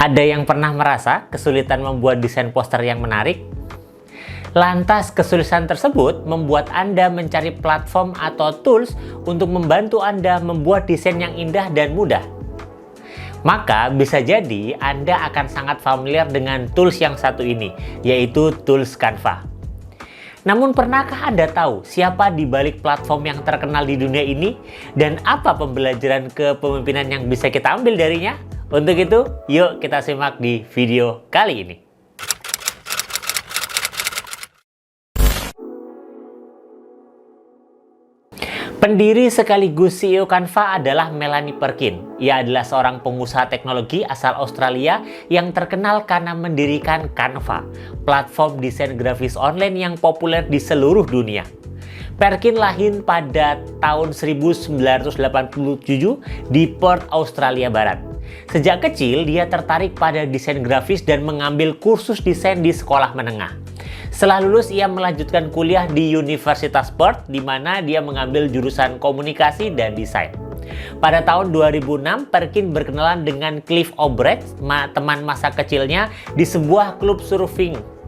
Ada yang pernah merasa kesulitan membuat desain poster yang menarik? Lantas, kesulitan tersebut membuat Anda mencari platform atau tools untuk membantu Anda membuat desain yang indah dan mudah. Maka, bisa jadi Anda akan sangat familiar dengan tools yang satu ini, yaitu tools Canva. Namun, pernahkah Anda tahu siapa di balik platform yang terkenal di dunia ini? Dan apa pembelajaran kepemimpinan yang bisa kita ambil darinya? Untuk itu, yuk kita simak di video kali ini. Pendiri sekaligus CEO Canva adalah Melanie Perkin. Ia adalah seorang pengusaha teknologi asal Australia yang terkenal karena mendirikan Canva, platform desain grafis online yang populer di seluruh dunia. Perkin lahir pada tahun 1987 di Perth, Australia Barat. Sejak kecil, dia tertarik pada desain grafis dan mengambil kursus desain di sekolah menengah. Setelah lulus, ia melanjutkan kuliah di Universitas Perth, di mana dia mengambil jurusan komunikasi dan desain. Pada tahun 2006, Perkin berkenalan dengan Cliff O'Brien, teman masa kecilnya, di sebuah klub surfing.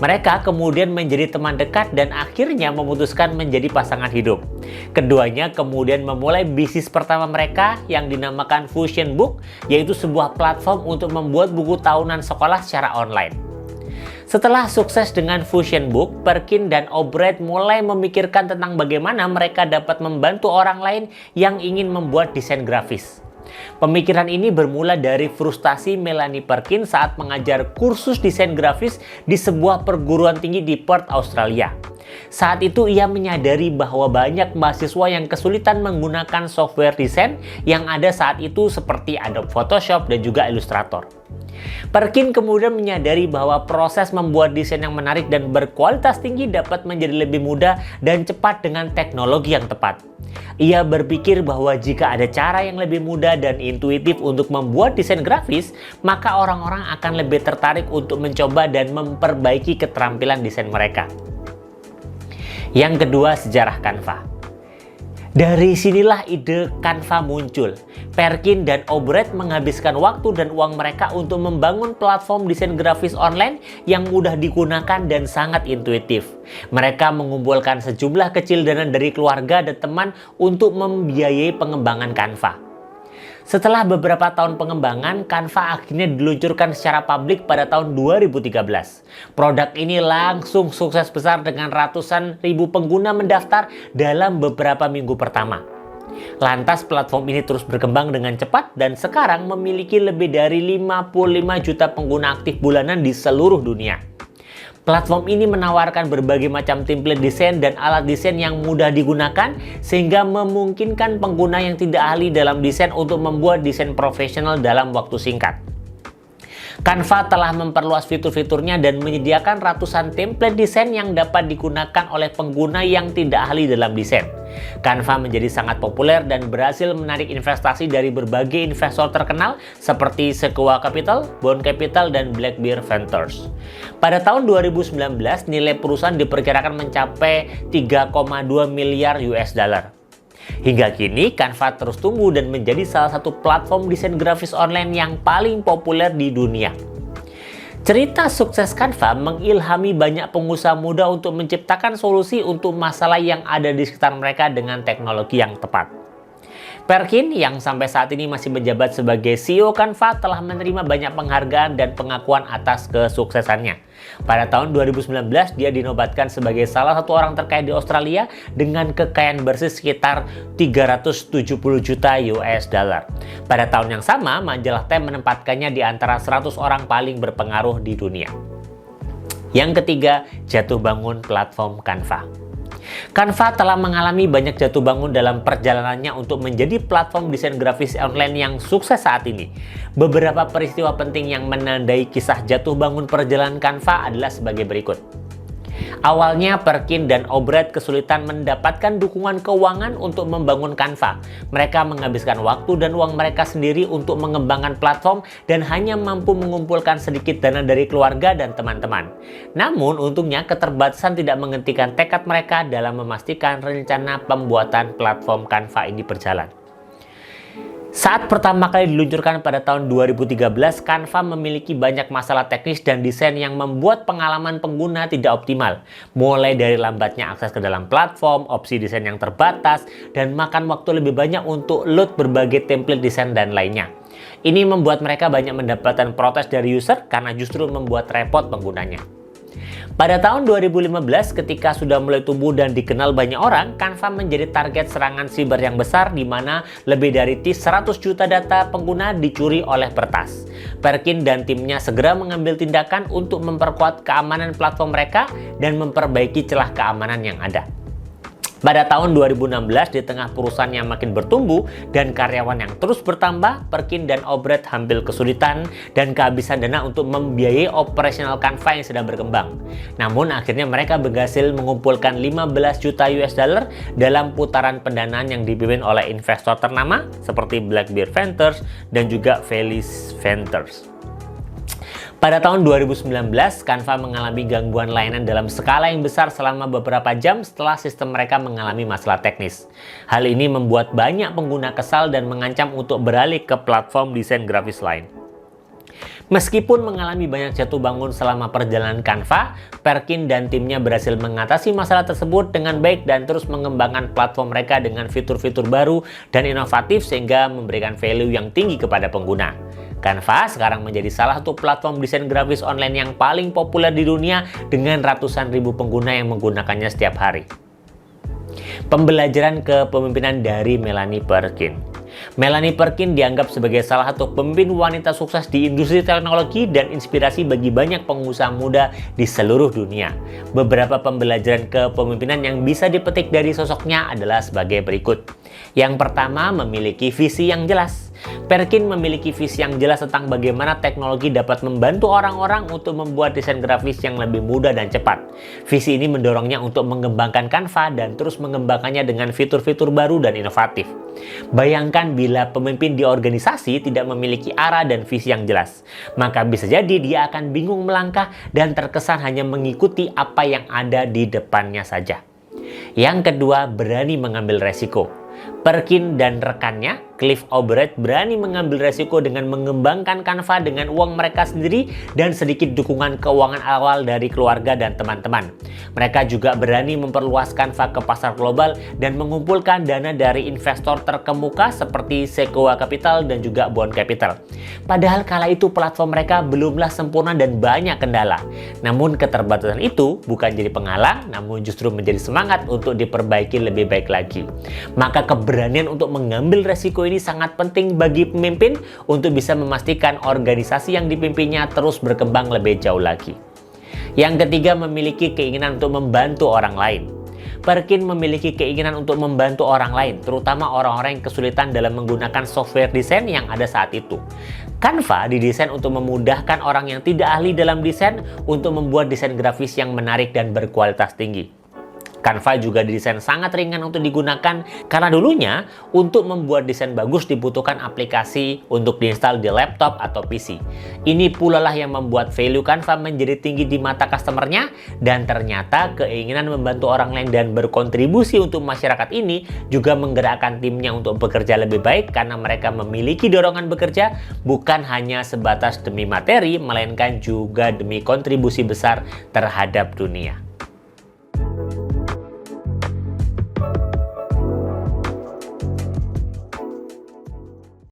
Mereka kemudian menjadi teman dekat dan akhirnya memutuskan menjadi pasangan hidup. Keduanya kemudian memulai bisnis pertama mereka yang dinamakan Fusion Book, yaitu sebuah platform untuk membuat buku tahunan sekolah secara online. Setelah sukses dengan Fusion Book, Perkin dan O'Brien mulai memikirkan tentang bagaimana mereka dapat membantu orang lain yang ingin membuat desain grafis. Pemikiran ini bermula dari frustasi Melanie Perkin saat mengajar kursus desain grafis di sebuah perguruan tinggi di Perth, Australia. Saat itu ia menyadari bahwa banyak mahasiswa yang kesulitan menggunakan software desain yang ada saat itu seperti Adobe Photoshop dan juga Illustrator. Perkin kemudian menyadari bahwa proses membuat desain yang menarik dan berkualitas tinggi dapat menjadi lebih mudah dan cepat dengan teknologi yang tepat. Ia berpikir bahwa jika ada cara yang lebih mudah dan intuitif untuk membuat desain grafis, maka orang-orang akan lebih tertarik untuk mencoba dan memperbaiki keterampilan desain mereka. Yang kedua, sejarah Canva. Dari sinilah ide Canva muncul. Perkin dan O'Brien menghabiskan waktu dan uang mereka untuk membangun platform desain grafis online yang mudah digunakan dan sangat intuitif. Mereka mengumpulkan sejumlah kecil dana dari keluarga dan teman untuk membiayai pengembangan Canva. Setelah beberapa tahun pengembangan, Canva akhirnya diluncurkan secara publik pada tahun 2013. Produk ini langsung sukses besar dengan ratusan ribu pengguna mendaftar dalam beberapa minggu pertama. Lantas platform ini terus berkembang dengan cepat dan sekarang memiliki lebih dari 55 juta pengguna aktif bulanan di seluruh dunia. Platform ini menawarkan berbagai macam template desain dan alat desain yang mudah digunakan sehingga memungkinkan pengguna yang tidak ahli dalam desain untuk membuat desain profesional dalam waktu singkat. Canva telah memperluas fitur-fiturnya dan menyediakan ratusan template desain yang dapat digunakan oleh pengguna yang tidak ahli dalam desain. Canva menjadi sangat populer dan berhasil menarik investasi dari berbagai investor terkenal seperti Sequoia Capital, Bond Capital, dan Black Bear Ventures. Pada tahun 2019, nilai perusahaan diperkirakan mencapai 3,2 miliar US dollar. Hingga kini, Canva terus tumbuh dan menjadi salah satu platform desain grafis online yang paling populer di dunia. Cerita sukses Canva mengilhami banyak pengusaha muda untuk menciptakan solusi untuk masalah yang ada di sekitar mereka dengan teknologi yang tepat. Perkin yang sampai saat ini masih menjabat sebagai CEO Canva telah menerima banyak penghargaan dan pengakuan atas kesuksesannya. Pada tahun 2019, dia dinobatkan sebagai salah satu orang terkaya di Australia dengan kekayaan bersih sekitar 370 juta US dollar. Pada tahun yang sama, majalah Time menempatkannya di antara 100 orang paling berpengaruh di dunia. Yang ketiga, jatuh bangun platform Canva. Canva telah mengalami banyak jatuh bangun dalam perjalanannya untuk menjadi platform desain grafis online yang sukses saat ini. Beberapa peristiwa penting yang menandai kisah jatuh bangun perjalanan Canva adalah sebagai berikut. Awalnya, Perkin dan O'Brien kesulitan mendapatkan dukungan keuangan untuk membangun Canva. Mereka menghabiskan waktu dan uang mereka sendiri untuk mengembangkan platform dan hanya mampu mengumpulkan sedikit dana dari keluarga dan teman-teman. Namun, untungnya keterbatasan tidak menghentikan tekad mereka dalam memastikan rencana pembuatan platform Canva ini berjalan. Saat pertama kali diluncurkan pada tahun 2013, Canva memiliki banyak masalah teknis dan desain yang membuat pengalaman pengguna tidak optimal. Mulai dari lambatnya akses ke dalam platform, opsi desain yang terbatas, dan makan waktu lebih banyak untuk load berbagai template desain dan lainnya. Ini membuat mereka banyak mendapatkan protes dari user karena justru membuat repot penggunanya. Pada tahun 2015, ketika sudah mulai tumbuh dan dikenal banyak orang, Canva menjadi target serangan siber yang besar di mana lebih dari 100 juta data pengguna dicuri oleh peretas. Perkin dan timnya segera mengambil tindakan untuk memperkuat keamanan platform mereka dan memperbaiki celah keamanan yang ada. Pada tahun 2016, di tengah perusahaan yang makin bertumbuh dan karyawan yang terus bertambah, Perkin dan Obrecht hampir kesulitan dan kehabisan dana untuk membiayai operasional Canva yang sedang berkembang. Namun akhirnya mereka berhasil mengumpulkan 15 juta US dollar dalam putaran pendanaan yang dipimpin oleh investor ternama seperti Blackbeard Ventures dan juga Felis Ventures. Pada tahun 2019, Canva mengalami gangguan layanan dalam skala yang besar selama beberapa jam setelah sistem mereka mengalami masalah teknis. Hal ini membuat banyak pengguna kesal dan mengancam untuk beralih ke platform desain grafis lain. Meskipun mengalami banyak jatuh bangun selama perjalanan Canva, Perkin dan timnya berhasil mengatasi masalah tersebut dengan baik dan terus mengembangkan platform mereka dengan fitur-fitur baru dan inovatif sehingga memberikan value yang tinggi kepada pengguna. Canva sekarang menjadi salah satu platform desain grafis online yang paling populer di dunia dengan ratusan ribu pengguna yang menggunakannya setiap hari. Pembelajaran kepemimpinan dari Melanie Perkin. Melanie Perkin dianggap sebagai salah satu pemimpin wanita sukses di industri teknologi dan inspirasi bagi banyak pengusaha muda di seluruh dunia. Beberapa pembelajaran kepemimpinan yang bisa dipetik dari sosoknya adalah sebagai berikut. Yang pertama, memiliki visi yang jelas. Perkin memiliki visi yang jelas tentang bagaimana teknologi dapat membantu orang-orang untuk membuat desain grafis yang lebih mudah dan cepat. Visi ini mendorongnya untuk mengembangkan Canva dan terus mengembangkannya dengan fitur-fitur baru dan inovatif. Bayangkan bila pemimpin di organisasi tidak memiliki arah dan visi yang jelas, maka bisa jadi dia akan bingung melangkah dan terkesan hanya mengikuti apa yang ada di depannya saja. Yang kedua, berani mengambil resiko. Perkin dan rekannya, Cliff Obrecht, berani mengambil resiko dengan mengembangkan Canva dengan uang mereka sendiri dan sedikit dukungan keuangan awal dari keluarga dan teman-teman. Mereka juga berani memperluas Canva ke pasar global dan mengumpulkan dana dari investor terkemuka seperti Sequoia Capital dan juga Bond Capital. Padahal kala itu platform mereka belumlah sempurna dan banyak kendala. Namun keterbatasan itu bukan jadi penghalang, namun justru menjadi semangat untuk diperbaiki lebih baik lagi. Maka keberanian untuk mengambil resiko ini sangat penting bagi pemimpin untuk bisa memastikan organisasi yang dipimpinnya terus berkembang lebih jauh lagi. Yang ketiga, memiliki keinginan untuk membantu orang lain. Perkin memiliki keinginan untuk membantu orang lain, terutama orang-orang yang kesulitan dalam menggunakan software desain yang ada saat itu. Canva didesain untuk memudahkan orang yang tidak ahli dalam desain untuk membuat desain grafis yang menarik dan berkualitas tinggi. Canva juga didesain sangat ringan untuk digunakan karena dulunya untuk membuat desain bagus dibutuhkan aplikasi untuk diinstal di laptop atau PC. Ini pula lah yang membuat value Canva menjadi tinggi di mata customernya dan ternyata keinginan membantu orang lain dan berkontribusi untuk masyarakat ini juga menggerakkan timnya untuk bekerja lebih baik karena mereka memiliki dorongan bekerja bukan hanya sebatas demi materi melainkan juga demi kontribusi besar terhadap dunia.